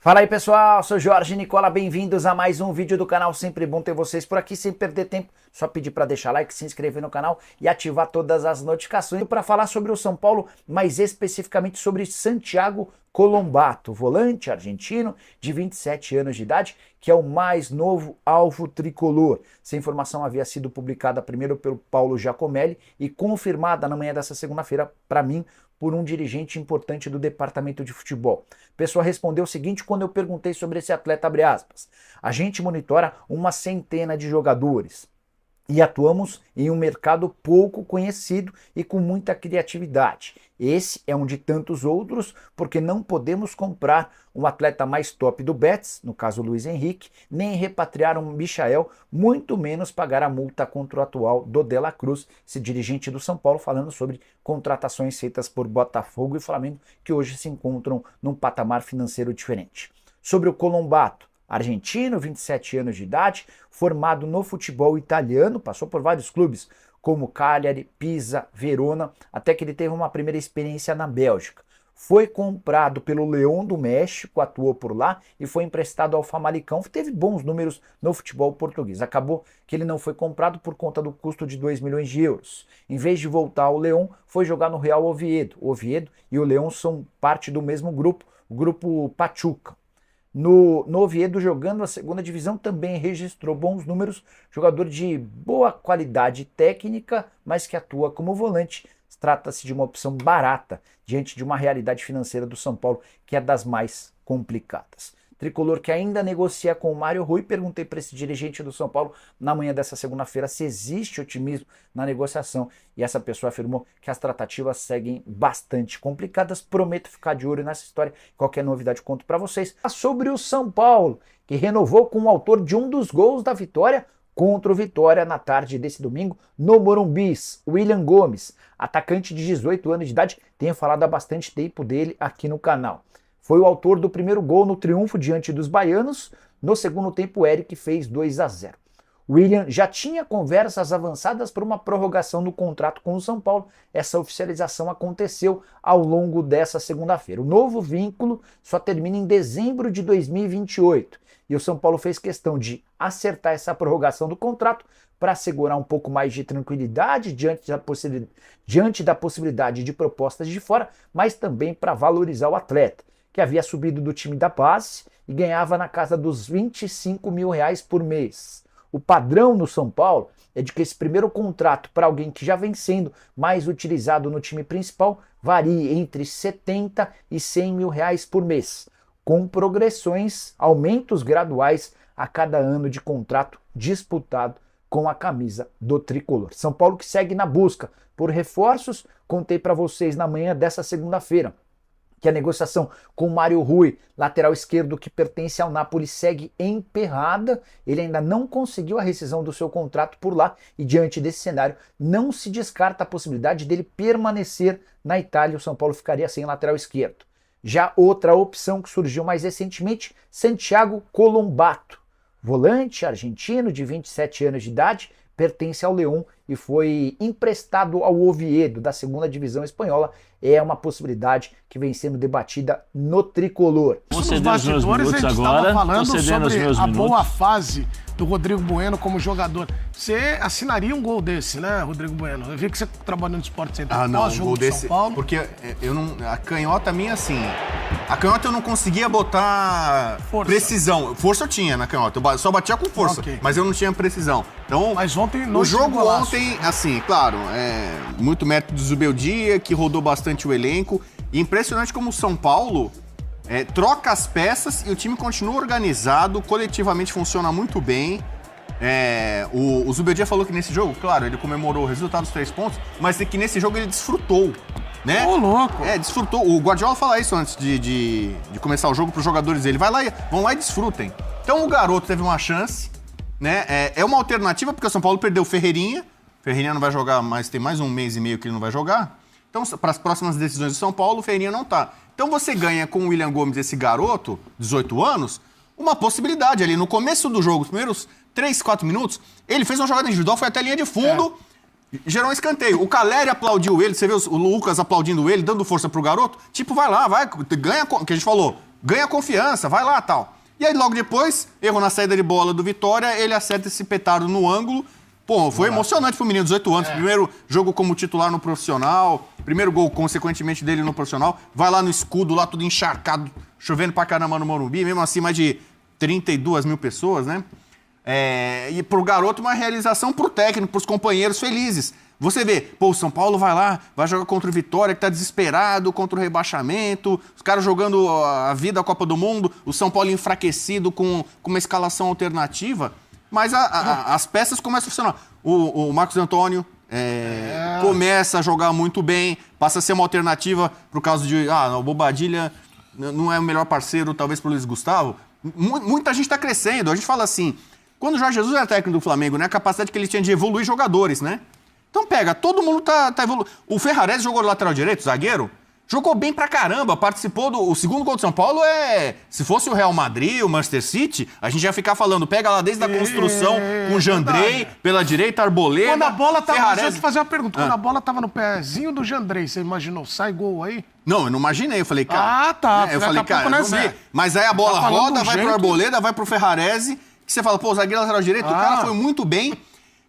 Fala aí pessoal, sou Jorge Nicola, bem-vindos a mais um vídeo do canal, sempre bom ter vocês por aqui, sem perder tempo, só pedir para deixar like, se inscrever no canal e ativar todas as notificações para falar sobre o São Paulo, mais especificamente sobre Santiago Colombato, volante argentino de 27 anos de idade, que é o mais novo alvo tricolor. Essa informação havia sido publicada primeiro pelo Paulo Giacomelli e confirmada na manhã dessa segunda-feira para mim, por um dirigente importante do departamento de futebol. A pessoa respondeu o seguinte quando eu perguntei sobre esse atleta, abre aspas, a gente monitora uma centena de jogadores e atuamos em um mercado pouco conhecido e com muita criatividade. Esse é um de tantos outros, porque não podemos comprar um atleta mais top do Betis, no caso Luiz Henrique, nem repatriar um Michael, muito menos pagar a multa contratual do De La Cruz, esse dirigente do São Paulo, falando sobre contratações feitas por Botafogo e Flamengo, que hoje se encontram num patamar financeiro diferente. Sobre o Colombato, argentino, 27 anos de idade, formado no futebol italiano, passou por vários clubes, como Cagliari, Pisa, Verona, até que ele teve uma primeira experiência na Bélgica. Foi comprado pelo León do México, atuou por lá e foi emprestado ao Famalicão, teve bons números no futebol português. Acabou que ele não foi comprado por conta do custo de 2 milhões de euros. Em vez de voltar ao León, foi jogar no Real Oviedo. O Oviedo e o León são parte do mesmo grupo, o grupo Pachuca. No Oviedo, jogando a segunda divisão, também registrou bons números, jogador de boa qualidade técnica, mas que atua como volante. Trata-se de uma opção barata diante de uma realidade financeira do São Paulo que é das mais complicadas. Tricolor que ainda negocia com o Mário Rui, perguntei para esse dirigente do São Paulo na manhã dessa segunda-feira se existe otimismo na negociação e essa pessoa afirmou que as tratativas seguem bastante complicadas. Prometo ficar de olho nessa história, qualquer novidade conto para vocês. Sobre o São Paulo, que renovou com o autor de um dos gols da vitória contra o Vitória na tarde desse domingo no Morumbi, William Gomes, atacante de 18 anos de idade, tenho falado há bastante tempo dele aqui no canal. Foi o autor do primeiro gol no triunfo diante dos baianos. No segundo tempo, o Eric fez 2-0. William já tinha conversas avançadas para uma prorrogação do contrato com o São Paulo. Essa oficialização aconteceu ao longo dessa segunda-feira. O novo vínculo só termina em dezembro de 2028. E o São Paulo fez questão de acertar essa prorrogação do contrato para assegurar um pouco mais de tranquilidade diante da possibilidade de propostas de fora, mas também para valorizar o atleta, que havia subido do time da base e ganhava na casa dos 25 mil reais por mês. O padrão no São Paulo é de que esse primeiro contrato para alguém que já vem sendo mais utilizado no time principal varie entre 70 e 100 mil reais por mês, com progressões, aumentos graduais a cada ano de contrato disputado com a camisa do tricolor. São Paulo que segue na busca por reforços, contei para vocês na manhã dessa segunda-feira que a negociação com o Mário Rui, lateral esquerdo que pertence ao Napoli, segue emperrada. Ele ainda não conseguiu a rescisão do seu contrato por lá e diante desse cenário não se descarta a possibilidade dele permanecer na Itália. O São Paulo ficaria sem lateral esquerdo. Já outra opção que surgiu mais recentemente, Santiago Colombato, volante argentino de 27 anos de idade, pertence ao León e foi emprestado ao Oviedo da segunda divisão espanhola. É uma possibilidade que vem sendo debatida no tricolor. Nos bastidores a gente estava falando sobre a boa fase do Rodrigo Bueno como jogador. Você assinaria um gol desse, né, Rodrigo Bueno? Eu vi que você trabalhou no Sport Center. Ah, não, um gol desse, São Paulo. Porque eu não, a canhota minha, assim, a canhota eu não conseguia botar precisão. Força eu tinha na canhota, eu só batia com força, mas eu não tinha precisão. Então, mas ontem o jogo ontem, assim, claro, muito mérito do Zubeldia, que rodou bastante o elenco. E impressionante como o São Paulo troca as peças e o time continua organizado, coletivamente funciona muito bem. O Zubeldia falou que nesse jogo, claro, ele comemorou o resultado dos 3 pontos, mas que nesse jogo ele desfrutou, né? Ô, louco! Desfrutou. O Guardiola fala isso antes de começar o jogo para os jogadores dele. Vão lá e desfrutem. Então o garoto teve uma chance, né? É uma alternativa porque o São Paulo perdeu o Ferreirinha. Ferreirinha não vai jogar mais, tem mais um mês e meio que ele não vai jogar. Então, para as próximas decisões do São Paulo, o Ferreirinha não tá. Então você ganha com o William Gomes, esse garoto, 18 anos, uma possibilidade ali. No começo do jogo, os primeiros 3, 4 minutos, ele fez uma jogada individual, foi até a linha de fundo, gerou um escanteio. O Caleri aplaudiu ele, você vê o Lucas aplaudindo ele, dando força pro garoto. Tipo, vai lá, vai, ganha, que a gente falou, ganha confiança, vai lá, tal. E aí, logo depois, erro na saída de bola do Vitória, ele acerta esse petardo no ângulo. Pô, foi emocionante pro menino, 18 anos. Primeiro jogo como titular no profissional, primeiro gol, consequentemente, dele no profissional. Vai lá no escudo, lá tudo encharcado, chovendo pra caramba no Morumbi. Mesmo assim, mais de 32 mil pessoas, né? E pro garoto, uma realização pro técnico, pros companheiros felizes. Você vê, pô, o São Paulo vai lá, vai jogar contra o Vitória, que tá desesperado, contra o rebaixamento, os caras jogando a vida da Copa do Mundo, o São Paulo enfraquecido com uma escalação alternativa, mas as peças começam a funcionar. O Marcos Antônio começa a jogar muito bem, passa a ser uma alternativa pro caso de, o Bobadilha não é o melhor parceiro, talvez, pro Luiz Gustavo. Muita gente tá crescendo, a gente fala assim, quando o Jorge Jesus era técnico do Flamengo, né, a capacidade que ele tinha de evoluir jogadores, né? Então pega, todo mundo tá evoluindo. O Ferrarese jogou no lateral direito, zagueiro, jogou bem pra caramba, participou o segundo gol do São Paulo se fosse o Real Madrid, o Manchester City, a gente ia ficar falando, pega lá desde a construção com o Jandrei, pela direita, Arboleda, quando a bola tava, Ferrarese... deixa eu te fazer uma pergunta, quando a bola tava no pezinho do Jandrei, você imaginou, sai gol aí? Não, eu não imaginei, eu falei, cara... Eu falei, cara, não vi. Mas aí a bola roda, vai pro Arboleda, vai pro Ferrarese, que você fala, pô, o zagueiro lateral direito, o cara foi muito bem...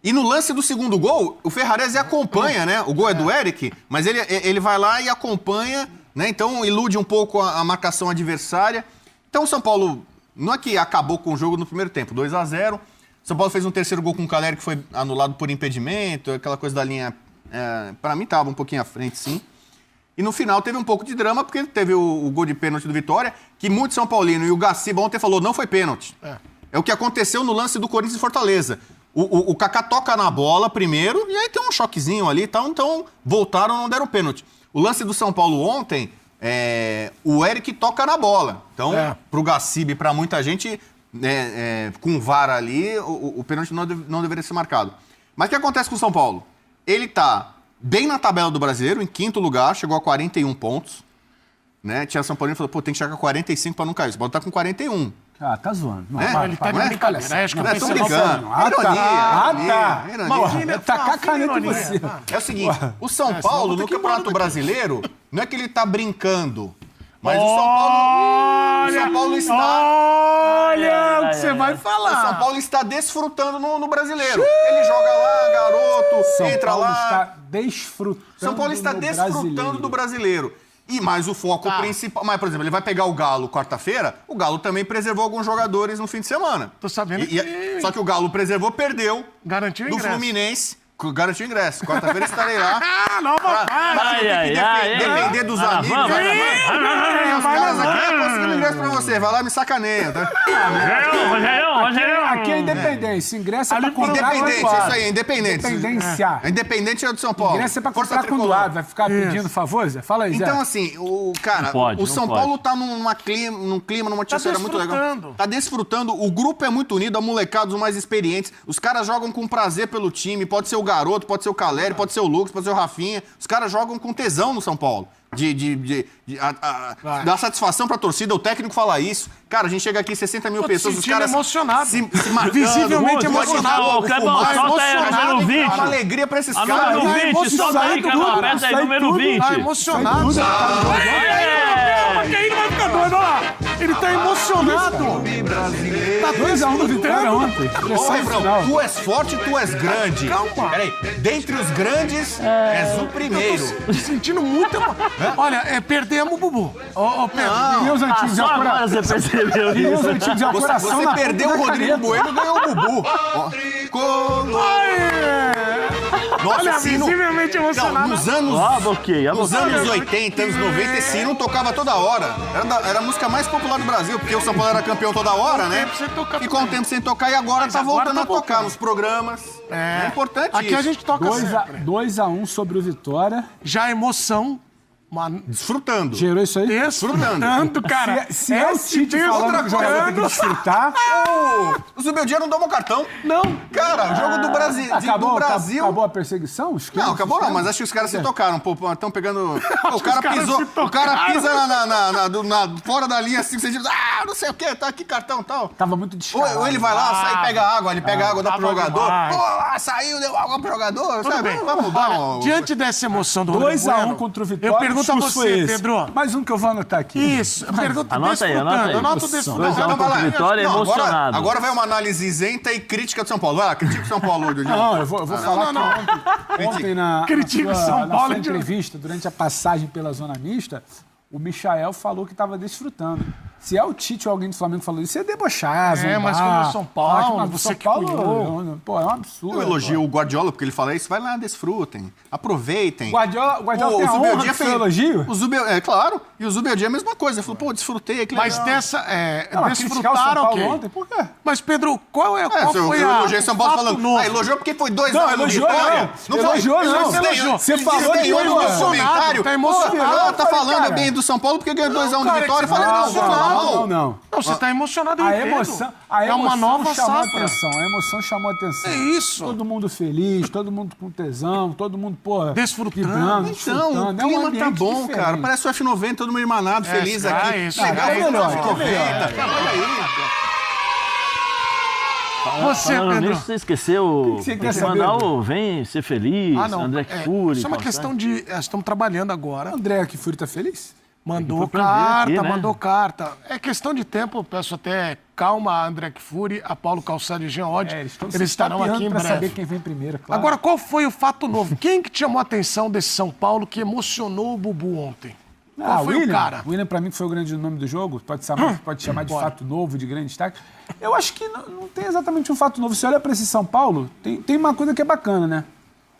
E no lance do segundo gol, o Ferrarese acompanha, né? O gol é do Eric, mas ele vai lá e acompanha, né? Então ilude um pouco a marcação adversária. Então o São Paulo, não é que acabou com o jogo no primeiro tempo, 2-0. São Paulo fez um terceiro gol com o Caleri que foi anulado por impedimento, aquela coisa da linha... Para mim tava um pouquinho à frente, sim. E no final teve um pouco de drama, porque teve o gol de pênalti do Vitória, que muito São Paulino, e o Gaciba ontem falou, não foi pênalti. É o que aconteceu no lance do Corinthians e Fortaleza. O Kaká toca na bola primeiro, e aí tem um choquezinho ali e tal, então voltaram, não deram pênalti. O lance do São Paulo ontem, o Eric toca na bola. Então, pro Gaciba e pra muita gente, com o VAR ali, o pênalti não deveria ser marcado. Mas o que acontece com o São Paulo? Ele tá bem na tabela do Brasileiro, em 5º lugar, chegou a 41 pontos. Né? Tinha São Paulo e falou, pô, tem que chegar com 45 pra não cair. O São Paulo tá com 41. Ah, tá zoando. Não, ele tá de brincadeira. Acho que eu tô brincando. Ironia. Tacar a caneta em você. É o seguinte, o São Paulo, no Campeonato Brasileiro, não é que ele tá brincando, mas o São Paulo está... Olha o que você vai falar. O São Paulo está desfrutando no Brasileiro. Ele joga lá, garoto, entra lá. Está desfrutando. São Paulo está desfrutando do Brasileiro. E mais o foco principal... Mas, por exemplo, ele vai pegar o Galo quarta-feira, o Galo também preservou alguns jogadores no fim de semana. Tô sabendo Só que o Galo preservou, perdeu. Garantiu o ingresso. Do Fluminense. Garantiu o ingresso. Quarta-feira estarei lá. Depender dos amigos. Os caras aqui conseguindo ingresso pra você. Vai lá e me sacaneia. Tá? Rogério. Aqui é Independência. Ingresso é pra comprar. Independente, isso aí, Independente. Independência. Independente é do São Paulo. Ingresso é pra comprar com doado. Vai ficar pedindo favor, Zé? Fala aí, Zé. Então, assim, o São Paulo tá num clima, numa atmosfera muito legal. Tá desfrutando. O grupo é muito unido, a molecada, os mais experientes. Os caras jogam com prazer pelo time. Pode ser o garoto, pode ser o Caleri, pode ser o Lucas, pode ser o Rafinha. Os caras jogam com tesão no São Paulo. Dar satisfação pra torcida, o técnico fala isso. Cara, a gente chega aqui, 60 mil pessoas, os caras emocionados. se marcando. Visivelmente emocionado. Solta aí, número 20. Uma alegria pra esses caras. Número 20, solta aí, aperta aí, número 20. Tá emocionado. Que aí não vai ficar doido, ó. Ele tá emocionado. Tá 2-1 do Vitória ontem. Ô, Refrão, tu és forte, tu és grande. Calma. Peraí, dentre os grandes, és o primeiro. Tô sentindo muito... Olha, perdemos o Bubu. E os antigos já Agora você percebeu E os isso. antigos já coração Você na perdeu ponta o da Rodrigo caneta. Bueno e ganhou o Bubu. Nossa, Olha, Sino... visivelmente emocionado. Nos anos... Bloqueia. Nos anos 80, anos 90, esse hino tocava toda hora. Era a música mais popular do Brasil, porque o São Paulo era campeão toda hora, né? Ficou um tempo sem tocar e agora tá voltando a tocar nos programas. É importante Aqui isso. a gente toca sempre. 2-1 sobre o Vitória. Já emoção. Desfrutando. Gerou isso aí? Desfrutando, cara. Se é o Tite falando que o jogador tem que desfrutar... O Zubeldia não tomou cartão. Não. Cara, o jogo do Brasil. Acabou a perseguição? Não, acabou não, mas acho que os caras se tocaram. Pô, estão pegando... O cara pisa fora da linha, 5 centímetros. Não sei o quê, tá aqui cartão e tal. Tava muito descarado. Ou ele vai lá, sai e pega água, ele pega água, dá pro jogador. Pô, saiu, deu água pro jogador. Sabe? Vamos dar Diante dessa emoção do 2-1 contra o Vitória. Eu pergunto discurso foi esse? Pedro. Mais um que eu vou anotar aqui. Isso. Pergunta anota aí. Anota o desfrutando. Vitória emocionado. Agora vai uma análise isenta e crítica do São Paulo. Vai lá, critica o São Paulo. Não, eu vou falar que ontem na sua entrevista, durante a passagem pela Zona Mista, o Michael falou que estava desfrutando. Se é o Tite ou alguém do Flamengo falou isso, é debochar. Mas como São Paulo, você que cuidou. Pô, é um absurdo. Eu elogio o Guardiola, porque ele fala isso. Vai lá, desfrutem. Aproveitem. Guardiola tem a honra do seu elogio? Claro. E o Zubeldia é a mesma coisa. Ele falou, pô, desfrutei. Que mas desfrutaram o quê? Ontem, por quê? Mas, Pedro, qual foi eu elogiei São Paulo falando, elogiou porque foi 2 anos no Vitória. Não elogiou, não. Você falou que foi no comentário. Tá emocionado. Tá falando bem do São Paulo porque ganhou 2 anos no Vitória. Eu falei, não. Você tá emocionado, eu entendo. A emoção uma nova chamou safra. A emoção chamou atenção. É isso. Todo mundo feliz, todo mundo com tesão, todo mundo, desfrutando. Então, o clima tá bom, diferente. Cara. Parece o F90, todo mundo irmanado, feliz aqui. Isso. Legal, é melhor. Olha aí. Você, Pedro. Você esqueceu de mandar o Vem Ser Feliz, André Kfouri. Isso é uma questão de... Estamos trabalhando agora. O André Kfouri tá feliz? Mandou carta. É questão de tempo, eu peço até calma a André Kfouri, a Paulo Calçado e Jean Oddi. Eles estarão aqui em breve. Saber quem vem primeiro, claro. Agora, qual foi o fato novo? Quem que te chamou a atenção desse São Paulo que emocionou o Bubu ontem? Qual foi o cara? O William, pra mim, foi o grande nome do jogo. Pode chamar de fato novo, de grande destaque. Eu acho que não tem exatamente um fato novo. Se olha pra esse São Paulo, tem uma coisa que é bacana, né?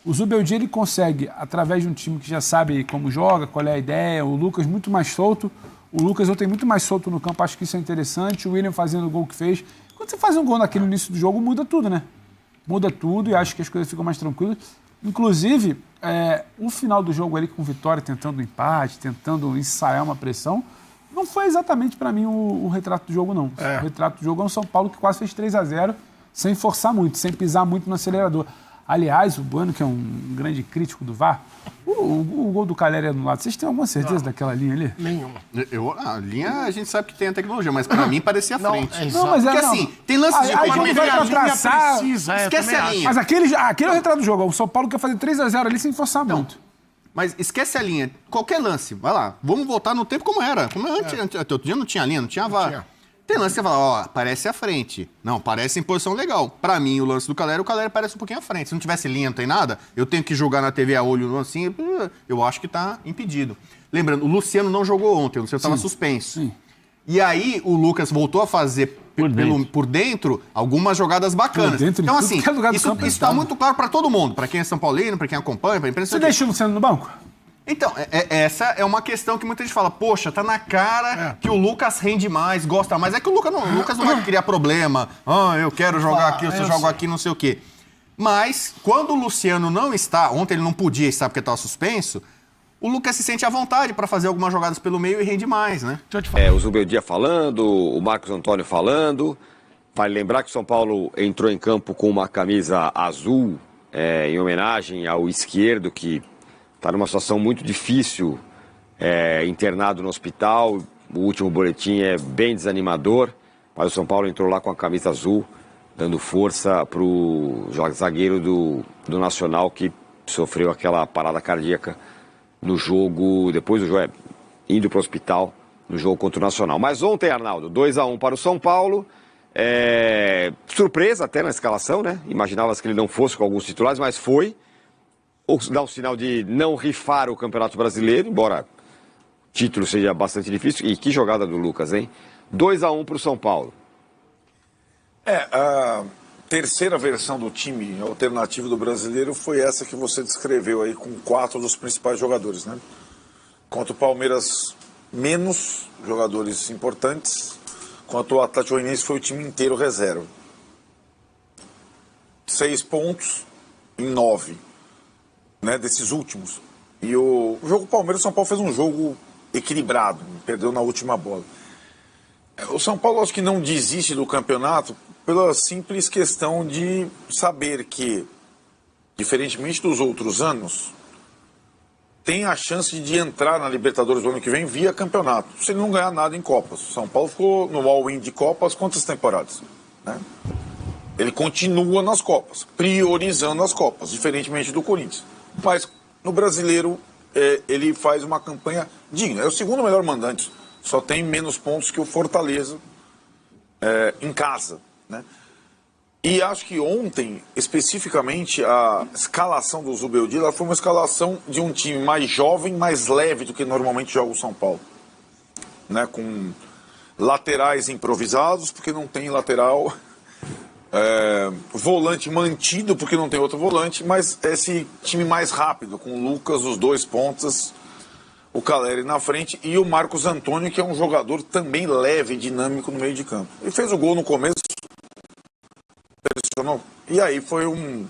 O Zubeldia, ele consegue, através de um time que já sabe como joga, qual é a ideia, o Lucas muito mais solto. O Lucas ontem muito mais solto no campo, acho que isso é interessante. O William fazendo o gol que fez. Quando você faz um gol naquele início do jogo, muda tudo, né? Muda tudo e acho que as coisas ficam mais tranquilas. Inclusive, o final do jogo ali com o Vitória tentando um empate, tentando ensaiar uma pressão, não foi exatamente para mim o retrato do jogo, não. O retrato do jogo é um São Paulo que quase fez 3-0 sem forçar muito, sem pisar muito no acelerador. Aliás, o Bueno, que é um grande crítico do VAR, o gol do Calleri anulado, vocês têm alguma certeza daquela linha ali? Nenhuma. A linha a gente sabe que tem a tecnologia, mas pra mim parecia a frente. Porque assim, tem lances de impedimento. Esquece a linha. Mas aquele é o retrato do jogo. O São Paulo quer fazer 3-0 ali sem forçar muito. Mas esquece a linha. Qualquer lance, vai lá. Vamos voltar no tempo como era. Como antes. Outro dia não tinha linha, não tinha VAR. Tem lance que você fala, parece a frente. Não, parece em posição legal. Pra mim, o lance do Calleri, o Calleri parece um pouquinho à frente. Se não tivesse linha, não tem nada, eu tenho que jogar na TV a olho assim, eu acho que tá impedido. Lembrando, o Luciano não jogou ontem, o Luciano estava suspenso. Sim. E aí, o Lucas voltou a fazer por dentro algumas jogadas bacanas. Então, assim, isso está muito claro pra todo mundo. Pra quem é São Paulino, pra quem acompanha, pra imprensa. Você deixa o Luciano no banco? Então, essa é uma questão que muita gente fala, poxa, tá na cara que o Lucas rende mais, gosta mais. É que o Lucas não vai criar problema. Eu quero jogar aqui, eu jogo aqui, não sei o quê. Mas, quando o Luciano não está, ontem ele não podia estar porque estava suspenso, o Lucas se sente à vontade para fazer algumas jogadas pelo meio e rende mais, né? O Zubeldia falando, o Marcos Antônio falando. Vale lembrar que o São Paulo entrou em campo com uma camisa azul em homenagem ao esquerdo, que está numa situação muito difícil, internado no hospital. O último boletim é bem desanimador, mas o São Paulo entrou lá com a camisa azul, dando força para o zagueiro do Nacional, que sofreu aquela parada cardíaca no jogo, depois do jogo, indo para o hospital, no jogo contra o Nacional. Mas ontem, Arnaldo, 2-1 para o São Paulo. Surpresa até na escalação, né? Imaginava-se que ele não fosse com alguns titulares, mas foi. Ou dá um sinal de não rifar o Campeonato Brasileiro, embora o título seja bastante difícil. E que jogada do Lucas, hein? 2-1 para o São Paulo. A terceira versão do time alternativo do Brasileiro foi essa que você descreveu aí, com 4 dos principais jogadores, né? Contra o Palmeiras, menos jogadores importantes. Quanto o Atlético Goianiense, foi o time inteiro reserva. 6 pontos em 9. Né, desses últimos. E o jogo Palmeiras, o São Paulo fez um jogo equilibrado, perdeu na última bola. O São Paulo acho que não desiste do campeonato pela simples questão de saber que, diferentemente dos outros anos, tem a chance de entrar na Libertadores do ano que vem via campeonato, se ele não ganhar nada em Copas. O São Paulo ficou no all-in de Copas quantas temporadas? Né? Ele continua nas Copas, priorizando as Copas, diferentemente do Corinthians. Mas no Brasileiro ele faz uma campanha digna. É o segundo melhor mandante, só tem menos pontos que o Fortaleza em casa, né? E acho que ontem, especificamente, a escalação do Zubeldia foi uma escalação de um time mais jovem, mais leve do que normalmente joga o São Paulo, né? Com laterais improvisados, porque não tem lateral, volante mantido, porque não tem outro volante, mas esse time mais rápido, com o Lucas, os dois pontas, o Caleri na frente e o Marcos Antônio, que é um jogador também leve e dinâmico no meio de campo. Ele fez o gol no começo, e aí foi um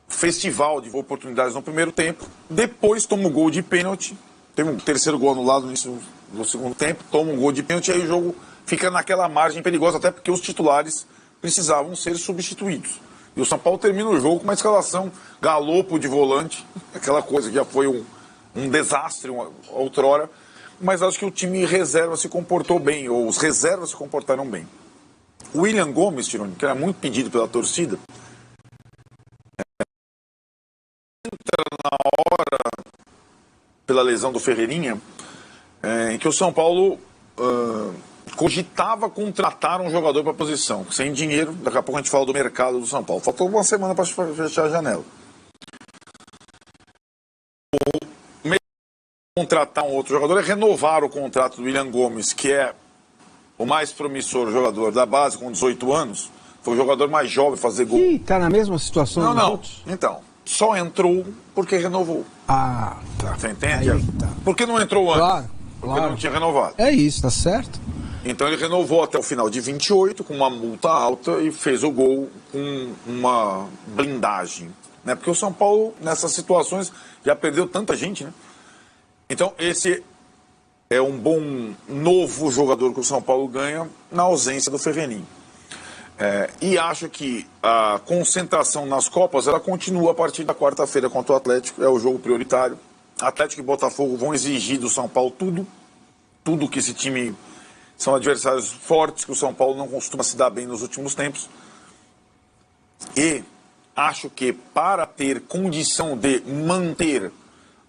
festival de oportunidades no primeiro tempo. Depois toma o gol de pênalti, teve um terceiro gol anulado no início do segundo tempo, toma um gol de pênalti, e aí o jogo fica naquela margem perigosa, até porque os titulares precisavam ser substituídos. E o São Paulo termina o jogo com uma escalação galopo de volante, aquela coisa que já foi um desastre outrora, mas acho que o time reserva se comportou bem, ou os reservas se comportaram bem. O William Gomes, Tironi, que era muito pedido pela torcida, entra na hora, pela lesão do Ferreirinha, em que o São Paulo cogitava contratar um jogador para a posição, sem dinheiro. Daqui a pouco a gente fala do mercado do São Paulo. Faltou uma semana para fechar a janela. O meio de contratar um outro jogador é renovar o contrato do William Gomes, que é o mais promissor jogador da base, com 18 anos. Foi o jogador mais jovem a fazer gol. E tá na mesma situação dos outros? Então, só entrou porque renovou. Ah, tá. Você entende? Aí, tá. Por que não entrou antes? Claro, porque não tinha renovado. É isso, tá certo. Então ele renovou até o final de 28, com uma multa alta, e fez o gol com uma blindagem, né? Porque o São Paulo, nessas situações, já perdeu tanta gente, né? Então esse é um bom novo jogador que o São Paulo ganha na ausência do Ferreirinha. E acho que a concentração nas Copas, ela continua a partir da quarta-feira contra o Atlético, é o jogo prioritário. Atlético e Botafogo vão exigir do São Paulo tudo que esse time... São adversários fortes, que o São Paulo não costuma se dar bem nos últimos tempos. E acho que para ter condição de manter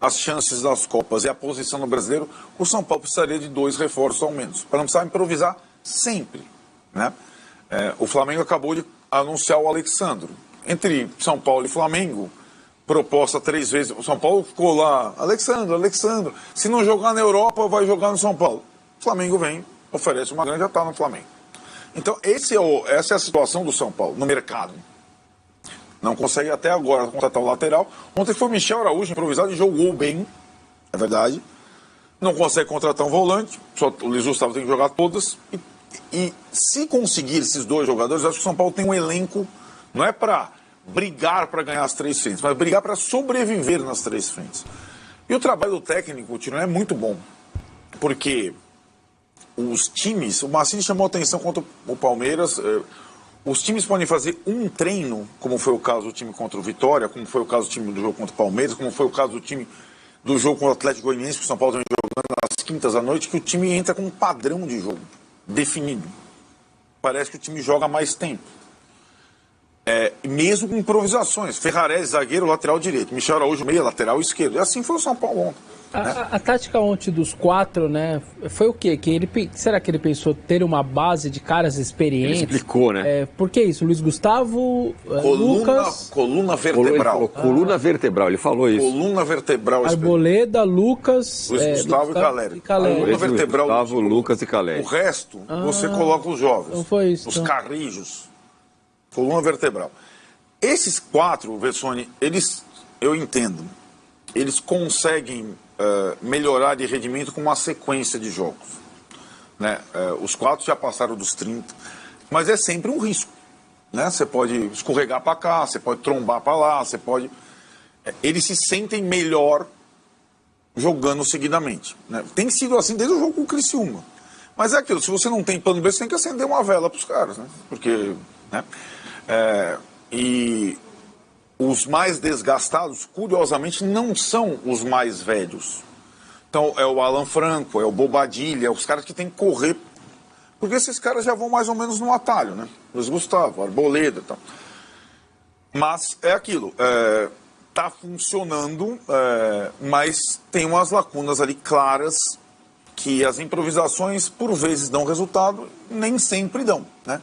as chances das Copas e a posição no Brasileiro, o São Paulo precisaria de 2 reforços ao menos, para não precisar improvisar sempre, né? O Flamengo acabou de anunciar o Alexandro. Entre São Paulo e Flamengo, proposta 3 vezes. O São Paulo ficou lá, Alexandro, se não jogar na Europa, vai jogar no São Paulo. O Flamengo vem, oferece uma grana, já está no Flamengo. Então, essa é a situação do São Paulo no mercado. Não consegue até agora contratar o lateral. Ontem foi o Michel Araújo improvisado e jogou bem, é verdade. Não consegue contratar um volante, só o Luiz Gustavo tem que jogar todas. E se conseguir esses 2 jogadores, acho que o São Paulo tem um elenco, não é para brigar para ganhar as 3 frentes, mas brigar para sobreviver nas 3 frentes. E o trabalho do técnico, o Tino, é muito bom, porque os times, o Mancini chamou a atenção contra o Palmeiras, os times podem fazer um treino, como foi o caso do time contra o Vitória, como foi o caso do time do jogo contra o Palmeiras, como foi o caso do time do jogo contra o Atlético Goianiense, que o São Paulo vem jogando às quintas à noite, que o time entra com um padrão de jogo definido. Parece que o time joga há mais tempo. Mesmo com improvisações. Ferrarese, zagueiro, lateral direito. Michel Araújo, meia, lateral esquerdo. E assim foi o São Paulo ontem. A tática ontem dos 4, né, foi o quê? Será que ele pensou ter uma base de caras experientes? Ele explicou, né? Por que isso? Luiz Gustavo, Lucas... Coluna vertebral. Coluna vertebral, ele falou isso. Coluna vertebral. Arboleda, Lucas... Luiz Gustavo e Caleri. Coluna vertebral. Gustavo, Lucas e Caleri. O resto, você coloca os jovens. Não foi isso. Os carrijos. Coluna vertebral. Esses 4, Vessone, eu entendo, eles conseguem melhorar de rendimento com uma sequência de jogos, né? Os 4 já passaram dos 30, mas é sempre um risco, né? Você pode escorregar para cá, você pode trombar para lá, você pode... Eles se sentem melhor jogando seguidamente, né? Tem sido assim desde o jogo com o Criciúma. Mas é aquilo, se você não tem plano B, você tem que acender uma vela para os caras, né? Porque... né? E os mais desgastados, curiosamente, não são os mais velhos. Então, é o Alan Franco, é o Bobadilha, é os caras que tem que correr. Porque esses caras já vão mais ou menos no atalho, né? Luiz Gustavo, Arboleda e tal. Mas é aquilo. tá funcionando, mas tem umas lacunas ali claras que as improvisações, por vezes, dão resultado, nem sempre dão, né?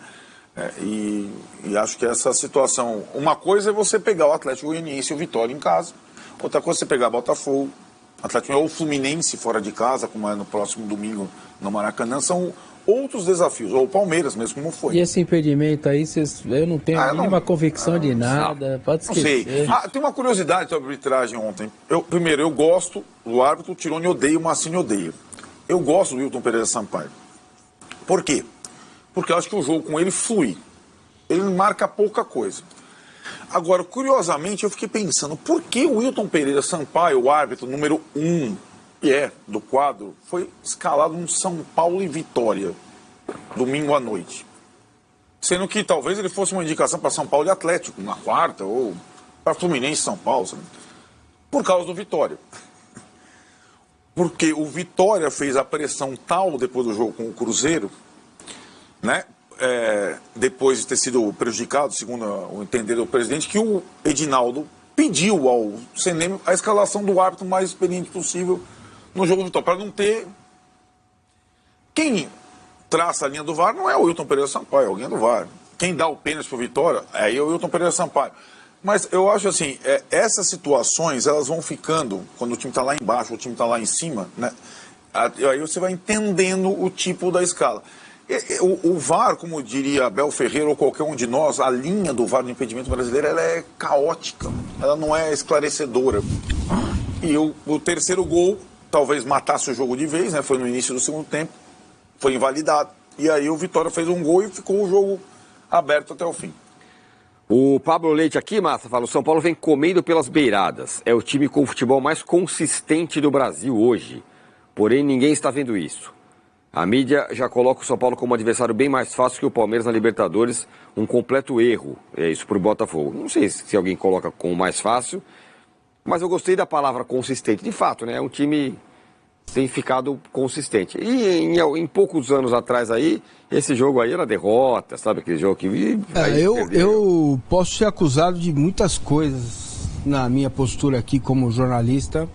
E acho que essa situação... Uma coisa é você pegar o Atlético Goianiense e o Vitória em casa, outra coisa é você pegar Botafogo, Atlético ou o Fluminense fora de casa, como é no próximo domingo no Maracanã, são outros desafios, ou o Palmeiras mesmo, como foi. E esse impedimento aí, eu não tenho a mínima convicção de nada, pode esquecer. Não sei. Tem uma curiosidade sobre a arbitragem ontem. Primeiro, eu gosto do árbitro, o Tironi odeia, o Massini odeia. Eu gosto do Wilton Pereira Sampaio. Por quê? Porque eu acho que o jogo com ele flui. Ele marca pouca coisa. Agora, curiosamente, eu fiquei pensando, por que o Wilton Pereira Sampaio, o árbitro número 1, do quadro, foi escalado no São Paulo e Vitória, domingo à noite? Sendo que talvez ele fosse uma indicação para São Paulo e Atlético, na quarta, ou para Fluminense e São Paulo, sabe? Por causa do Vitória. Porque o Vitória fez a pressão tal depois do jogo com o Cruzeiro, né? Depois de ter sido prejudicado, segundo o entender do presidente, que o Edinaldo pediu ao CNM a escalação do árbitro mais experiente possível no jogo do Vitória, para não ter... Quem traça a linha do VAR não é o Wilton Pereira Sampaio, é alguém do VAR. Quem dá o pênalti para o Vitória é o Wilton Pereira Sampaio. Mas eu acho assim, essas situações, elas vão ficando, quando o time está lá embaixo, o time está lá em cima, né? Aí você vai entendendo o tipo da escala. O VAR, como diria Abel Ferreira ou qualquer um de nós, a linha do VAR no impedimento brasileiro, ela é caótica, ela não é esclarecedora. E o terceiro gol talvez matasse o jogo de vez, né? Foi no início do segundo tempo, foi invalidado. E aí o Vitória fez um gol e ficou o jogo aberto até o fim. O Pablo Leite aqui, Massa, fala, o São Paulo vem comendo pelas beiradas. É o time com o futebol mais consistente do Brasil hoje. Porém, ninguém está vendo isso. A mídia já coloca o São Paulo como um adversário bem mais fácil que o Palmeiras na Libertadores. Um completo erro. É isso para o Botafogo. Não sei se alguém coloca como mais fácil, mas eu gostei da palavra consistente. De fato, né? É um time que tem ficado consistente. E em poucos anos atrás aí, esse jogo aí era derrota, sabe? Aquele jogo que... Eu posso ser acusado de muitas coisas na minha postura aqui como jornalista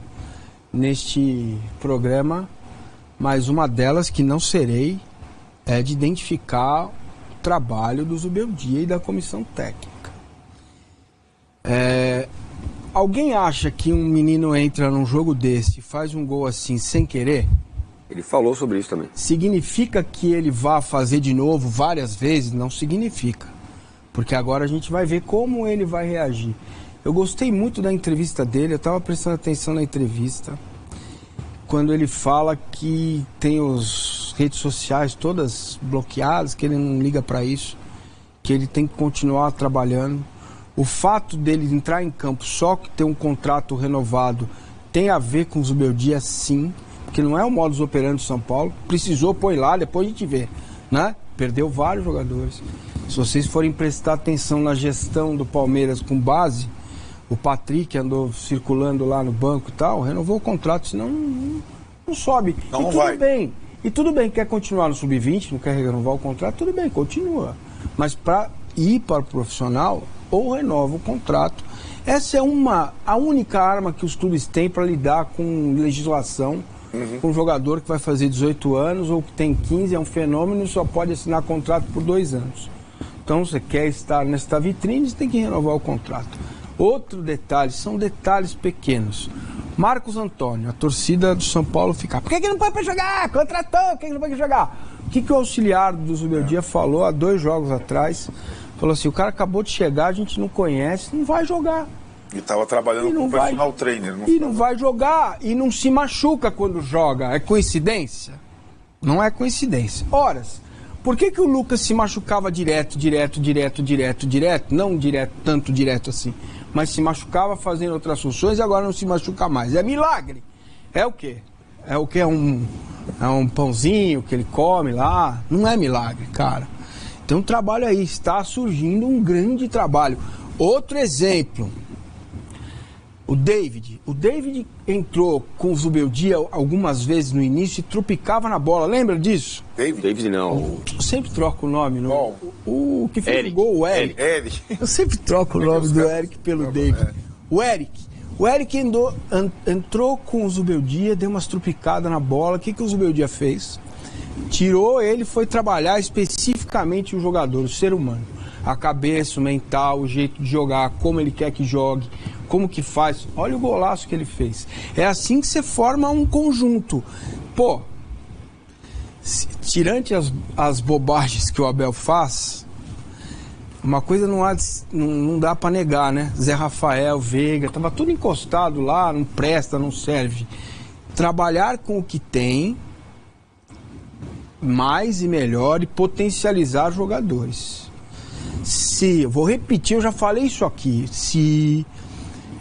neste programa, mas uma delas que não serei é de identificar o trabalho do Zubeldia e da comissão técnica. Alguém acha que um menino entra num jogo desse e faz um gol assim sem querer? Ele falou sobre isso também. Significa que ele vá fazer de novo várias vezes? Não significa. Porque agora a gente vai ver como ele vai reagir. Eu gostei muito da entrevista dele, eu estava prestando atenção na entrevista, quando ele fala que tem as redes sociais todas bloqueadas, que ele não liga para isso, que ele tem que continuar trabalhando. O fato dele entrar em campo só que ter um contrato renovado tem a ver com o Zubeldia, sim, porque não é o modus operandi do São Paulo. Precisou pôr lá, depois a gente vê, né? Perdeu vários jogadores. Se vocês forem prestar atenção na gestão do Palmeiras com base, o Patrick andou circulando lá no banco e tal, renovou o contrato, senão não sobe. Não vai. Bem. E tudo bem, quer continuar no Sub-20, não quer renovar o contrato, tudo bem, continua. Mas para ir para o profissional, ou renova o contrato. Essa é a única arma que os clubes têm para lidar com legislação, com um jogador que vai fazer 18 anos ou que tem 15, é um fenômeno e só pode assinar contrato por 2 anos. Então, você quer estar nesta vitrine, você tem que renovar o contrato. Outro detalhe, são detalhes pequenos. Marcos Antônio, a torcida do São Paulo fica, por que não pode para jogar? Contratou, por que não pode jogar? O que o auxiliar do Zubeldia falou há 2 jogos atrás? Falou assim, o cara acabou de chegar, a gente não conhece, não vai jogar. E estava trabalhando com o personal trainer. Não vai jogar, e não se machuca quando joga. É coincidência? Não é coincidência. Horas, por que o Lucas se machucava direto? Não tanto direto assim, mas se machucava fazendo outras funções e agora não se machuca mais. É milagre. É o quê? É o que? É um pãozinho que ele come lá? Não é milagre, cara. Tem um trabalho aí, está surgindo um grande trabalho. Outro exemplo, o David. O David entrou com o Zubeldia algumas vezes no início e tropicava na bola, lembra disso? David não. Eu sempre troco o nome. O que fez o gol, o Eric. Eu sempre troco o nome do Eric pelo David. O Eric entrou com o Zubeldia, deu umas trupicadas na bola. O que o Zubeldia fez? Tirou ele, foi trabalhar especificamente o jogador, o ser humano. A cabeça, o mental, o jeito de jogar, como ele quer que jogue, como que faz. Olha o golaço que ele fez. É assim que você forma um conjunto. Pô, tirante as bobagens que o Abel faz, uma coisa não dá pra negar, né? Zé Rafael, Veiga, tava tudo encostado lá, não presta, não serve. Trabalhar com o que tem, mais e melhor, e potencializar jogadores. Vou repetir, eu já falei isso aqui,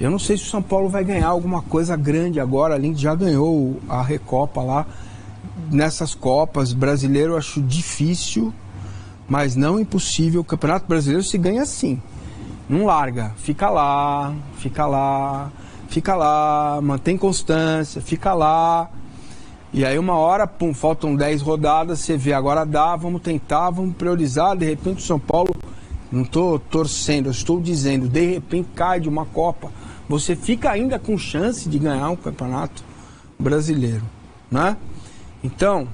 eu não sei se o São Paulo vai ganhar alguma coisa grande agora, além de já ganhou a Recopa lá, nessas Copas, brasileiro eu acho difícil, mas não impossível. O Campeonato Brasileiro se ganha assim, não larga, fica lá, mantém constância, fica lá. E aí uma hora, pum, faltam 10 rodadas, você vê, agora dá, vamos tentar, vamos priorizar, de repente o São Paulo, não estou torcendo, eu estou dizendo, de repente cai de uma Copa, você fica ainda com chance de ganhar um Campeonato Brasileiro, né? Então,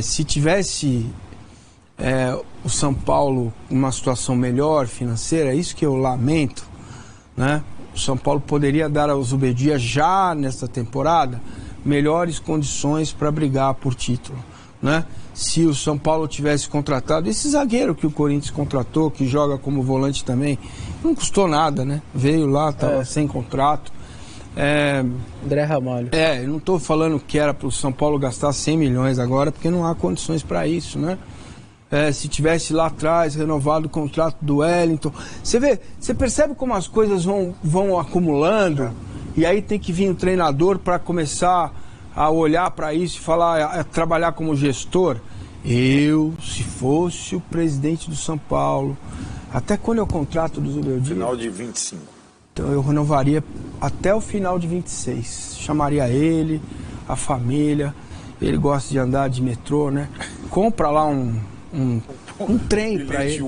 se tivesse o São Paulo em uma situação melhor financeira, é isso que eu lamento, né? O São Paulo poderia dar ao Zubeldia já nesta temporada melhores condições para brigar por título, né? Se o São Paulo tivesse contratado esse zagueiro que o Corinthians contratou, que joga como volante também, não custou nada, né? Veio lá, estava sem contrato. André Ramalho. Eu não estou falando que era para o São Paulo gastar 100 milhões agora, porque não há condições para isso, né? Se tivesse lá atrás renovado o contrato do Wellington. Você percebe como as coisas vão acumulando, e aí tem que vir o treinador para começar a olhar para isso e falar, trabalhar como gestor. Se fosse o presidente do São Paulo, até quando é o contrato do Zubeldia? Final de 25. Então eu renovaria até o final de 26. Chamaria ele, a família. Ele gosta de andar de metrô, né? Compra lá um trem para ele.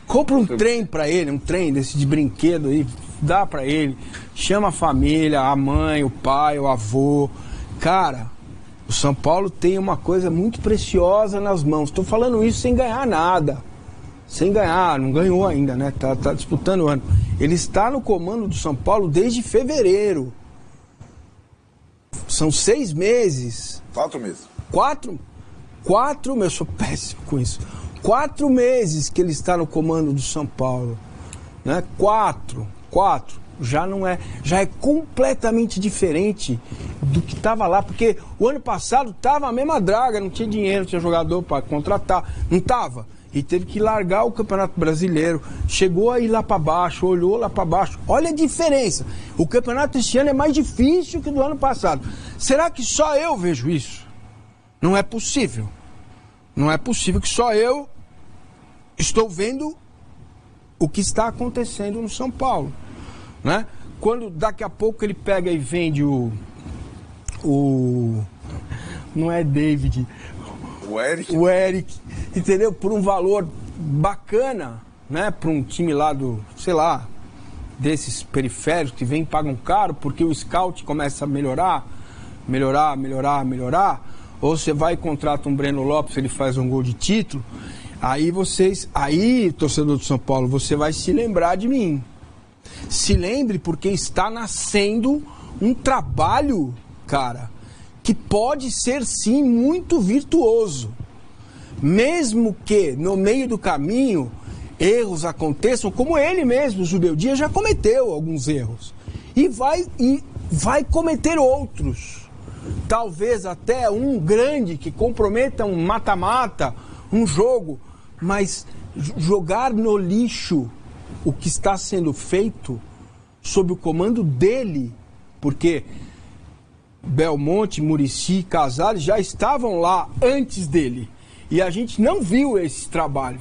Compra um trem para ele, um trem desse de brinquedo aí, dá para ele. Chama a família, a mãe, o pai, o avô. Cara, o São Paulo tem uma coisa muito preciosa nas mãos. Estou falando isso sem ganhar nada. Sem ganhar, não ganhou ainda, né? Tá disputando o ano. Ele está no comando do São Paulo desde fevereiro. São 6 meses. 4 meses. 4, eu sou péssimo com isso. 4 meses que ele está no comando do São Paulo, né? 4, já não é, já é completamente diferente do que estava lá, porque o ano passado estava a mesma draga, não tinha dinheiro, não tinha jogador para contratar, não estava, e teve que largar o Campeonato Brasileiro, chegou a ir lá para baixo, olhou lá para baixo, olha a diferença, o campeonato este ano é mais difícil que o do ano passado. Será que só eu vejo isso? Não é possível. Não é possível que só eu estou vendo o que está acontecendo no São Paulo, né? Quando daqui a pouco ele pega e vende o não é David, o Eric, entendeu? Por um valor bacana, né? Para um time lá do, sei lá, desses periféricos que vem e pagam caro, porque o scout começa a melhorar. Ou você vai e contrata um Breno Lopes, ele faz um gol de título, aí torcedor do São Paulo, você vai se lembrar de mim. Se lembre, porque está nascendo um trabalho, cara, que pode ser sim muito virtuoso. Mesmo que no meio do caminho erros aconteçam, como ele mesmo, o Zubeldia, já cometeu alguns erros. E vai cometer outros. Talvez até um grande que comprometa um mata-mata, um jogo, mas jogar no lixo o que está sendo feito sob o comando dele, porque Belmonte, Muricy, Casares já estavam lá antes dele e a gente não viu esse trabalho.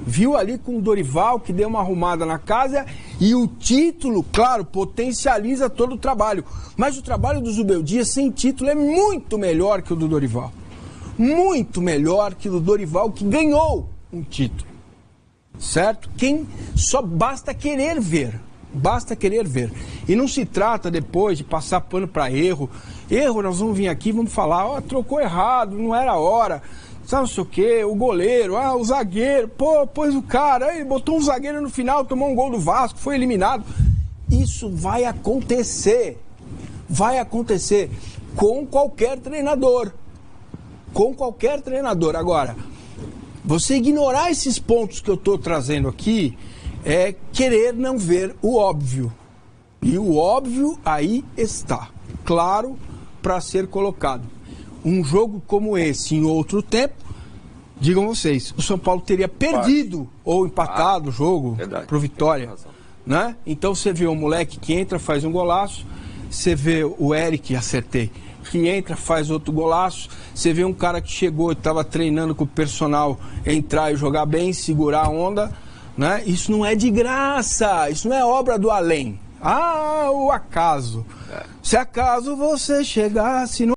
Viu ali com o Dorival, que deu uma arrumada na casa, e o título, claro, potencializa todo o trabalho. Mas o trabalho do Zubeldia sem título é muito melhor que o do Dorival. Muito melhor que o do Dorival, que ganhou um título. Certo? Só basta querer ver. Basta querer ver. E não se trata depois de passar pano para erro. Erro, nós vamos vir aqui, vamos falar, trocou errado, não era a hora. Sabe não sei o quê, o goleiro, o zagueiro, pôs o cara, aí botou um zagueiro no final, tomou um gol do Vasco, foi eliminado. Isso vai acontecer. Vai acontecer com qualquer treinador. Com qualquer treinador. Agora, você ignorar esses pontos que eu estou trazendo aqui é querer não ver o óbvio. E o óbvio aí está, claro, para ser colocado. Um jogo como esse, em outro tempo, digam vocês, o São Paulo teria perdido ou empatado o jogo para o Vitória. Né? Então você vê um moleque que entra, faz um golaço, você vê o Eric, acertei, que entra, faz outro golaço, você vê um cara que chegou e estava treinando com o personal entrar e jogar bem, segurar a onda, né? Isso não é de graça, isso não é obra do além. O acaso. Se acaso você chegasse no